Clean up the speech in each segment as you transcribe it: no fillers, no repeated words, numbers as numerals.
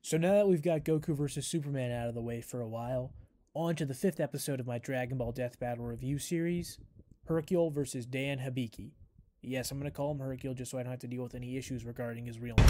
So now that we've got Goku vs. Superman out of the way for a while, on to the 5th episode of my Dragon Ball Death Battle review series, Hercule vs. Dan Hibiki. Yes, I'm going to call him Hercule just so I don't have to deal with any issues regarding his real name.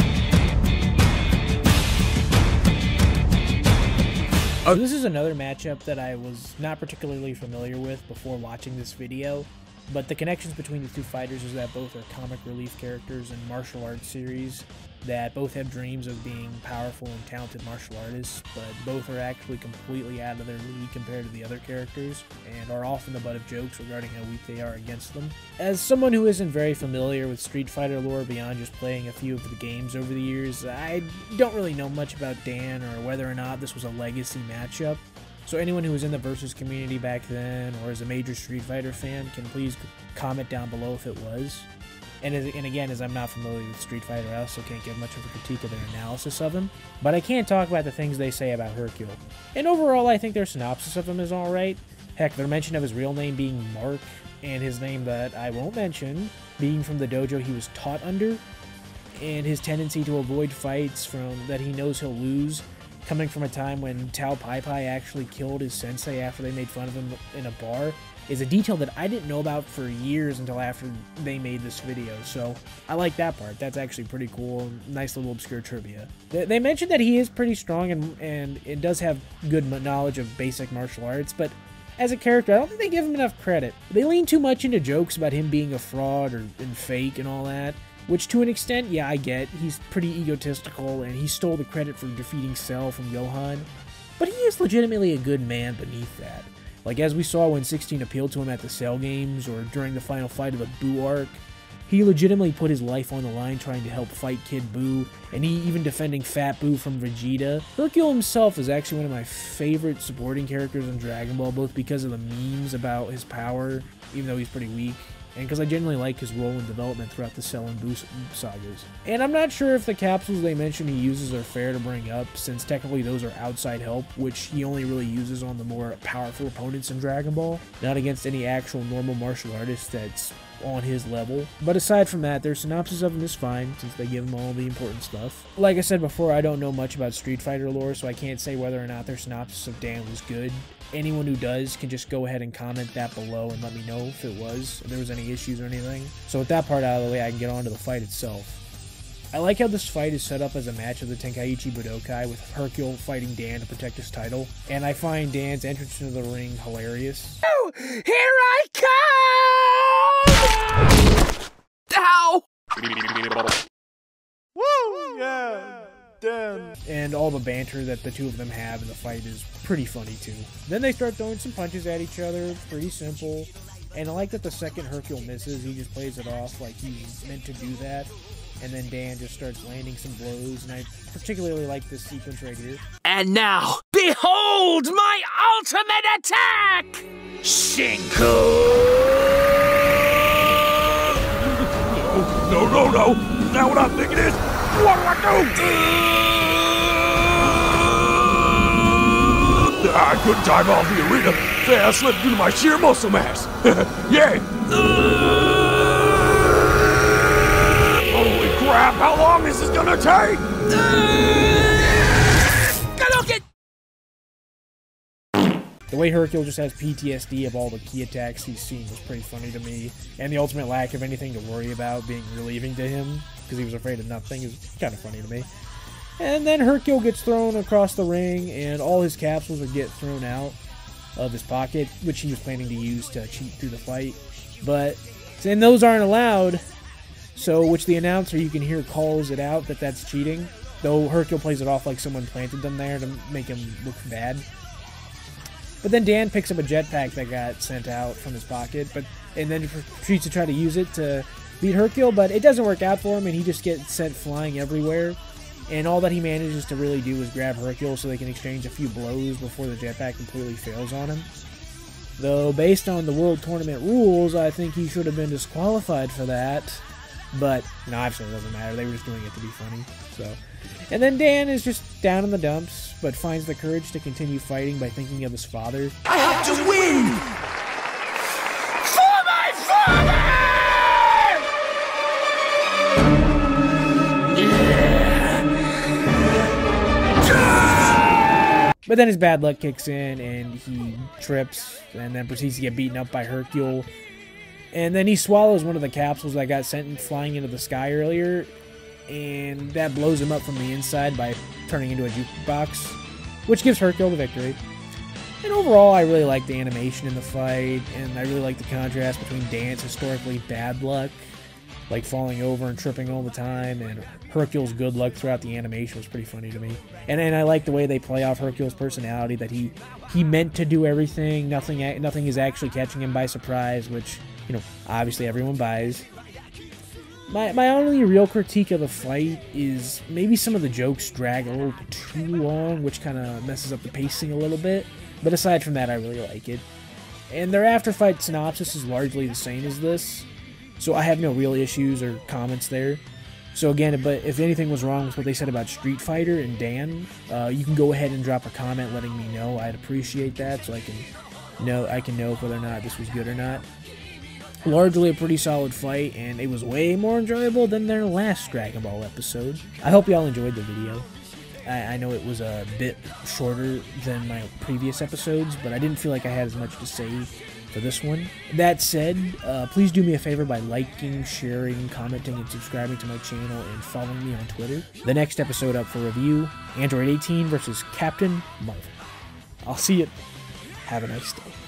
So this is another matchup that I was not particularly familiar with before watching this video, but the connections between the two fighters is that both are comic relief characters in martial arts series that both have dreams of being powerful and talented martial artists, but both are actually completely out of their league compared to the other characters, and are often the butt of jokes regarding how weak they are against them. As someone who isn't very familiar with Street Fighter lore beyond just playing a few of the games over the years, I don't really know much about Dan or whether or not this was a legacy matchup. So anyone who was in the Versus community back then, or is a major Street Fighter fan, can please comment down below if it was. And again, as I'm not familiar with Street Fighter, I also can't give much of a critique of their analysis of him. But I can talk about the things they say about Hercule. And overall, I think their synopsis of him is alright. Heck, their mention of his real name being Mark, and his name that I won't mention, being from the dojo he was taught under, and his tendency to avoid fights that he knows he'll lose, coming from a time when Tao Pai Pai actually killed his sensei after they made fun of him in a bar, is a detail that I didn't know about for years until after they made this video, so I like that part. That's actually pretty cool. Nice little obscure trivia. They mentioned that he is pretty strong and it does have good knowledge of basic martial arts, but as a character, I don't think they give him enough credit. They lean too much into jokes about him being a fraud and fake and all that, which to an extent, yeah, I get. He's pretty egotistical and he stole the credit for defeating Cell from Gohan, but he is legitimately a good man beneath that. Like, as we saw when 16 appealed to him at the Cell games, or during the final fight of the Buu arc, he legitimately put his life on the line trying to help fight Kid Buu, and he even defending Fat Buu from Vegeta. Hercule himself is actually one of my favorite supporting characters in Dragon Ball, both because of the memes about his power, even though he's pretty weak, and because I genuinely like his role in development throughout the Cell and Buu sagas. And I'm not sure if the capsules they mention he uses are fair to bring up, since technically those are outside help, which he only really uses on the more powerful opponents in Dragon Ball, not against any actual normal martial artist that's on his level. But aside from that, their synopsis of him is fine, since they give him all the important stuff. Like I said before, I don't know much about Street Fighter lore, so I can't say whether or not their synopsis of Dan was good. Anyone who does can just go ahead and comment that below and let me know if it was, if there was any issues or anything. So with that part out of the way, I can get on to the fight itself. I like how this fight is set up as a match of the Tenkaichi Budokai, with Hercule fighting Dan to protect his title, and I find Dan's entrance into the ring hilarious. Oh, here I come! Ow! Woo! Yeah! Dan. And all the banter that the two of them have in the fight is pretty funny too. Then they start throwing some punches at each other. It's pretty simple. And I like that the second Hercule misses, he just plays it off like he's meant to do that. And then Dan just starts landing some blows, and I particularly like this sequence right here. And now, behold my ultimate attack! Shinku! No! Is that what I think it is? What do I do? I couldn't time off the arena. Say I slipped due to my sheer muscle mass. Yeah! Holy crap, how long is this gonna take? The way Hercule just has PTSD of all the key attacks he's seen was pretty funny to me, and the ultimate lack of anything to worry about being relieving to him, because he was afraid of nothing, is kind of funny to me. And then Hercule gets thrown across the ring, and all his capsules would get thrown out of his pocket, which he was planning to use to cheat through the fight. But, and those aren't allowed, so which the announcer, you can hear, calls it out that that's cheating, though Hercule plays it off like someone planted them there to make him look bad. But then Dan picks up a jetpack that got sent out from his pocket, and then proceeds to try to use it to beat Hercule, but it doesn't work out for him, and he just gets sent flying everywhere. And all that he manages to really do is grab Hercule so they can exchange a few blows before the jetpack completely fails on him. Though, based on the World Tournament rules, I think he should have been disqualified for that. But, no, obviously it doesn't matter. They were just doing it to be funny. So, and then Dan is just down in the dumps, but finds the courage to continue fighting by thinking of his father. I have to win! For my father! Yeah. But then his bad luck kicks in, and he trips, and then proceeds to get beaten up by Hercule. And then he swallows one of the capsules that got sent flying into the sky earlier, and that blows him up from the inside by turning into a jukebox, which gives Hercule the victory. And overall, I really like the animation in the fight, and I really like the contrast between Dan's historically bad luck, like falling over and tripping all the time, and Hercule's good luck throughout the animation was pretty funny to me. And I like the way they play off Hercule's personality, that he meant to do everything, nothing is actually catching him by surprise, which, you know, obviously everyone buys. My only real critique of the fight is maybe some of the jokes drag a little too long, which kind of messes up the pacing a little bit. But aside from that, I really like it. And their after-fight synopsis is largely the same as this, so I have no real issues or comments there. So again, but if anything was wrong with what they said about Street Fighter and Dan, you can go ahead and drop a comment letting me know. I'd appreciate that, so I can know whether or not this was good or not. Largely a pretty solid fight, and it was way more enjoyable than their last Dragon Ball episode. I hope y'all enjoyed the video. I know it was a bit shorter than my previous episodes, but I didn't feel like I had as much to say for this one. That said, please do me a favor by liking, sharing, commenting, and subscribing to my channel, and following me on Twitter. The next episode up for review, Android 18 versus Captain Marvel. I'll see you. Have a nice day.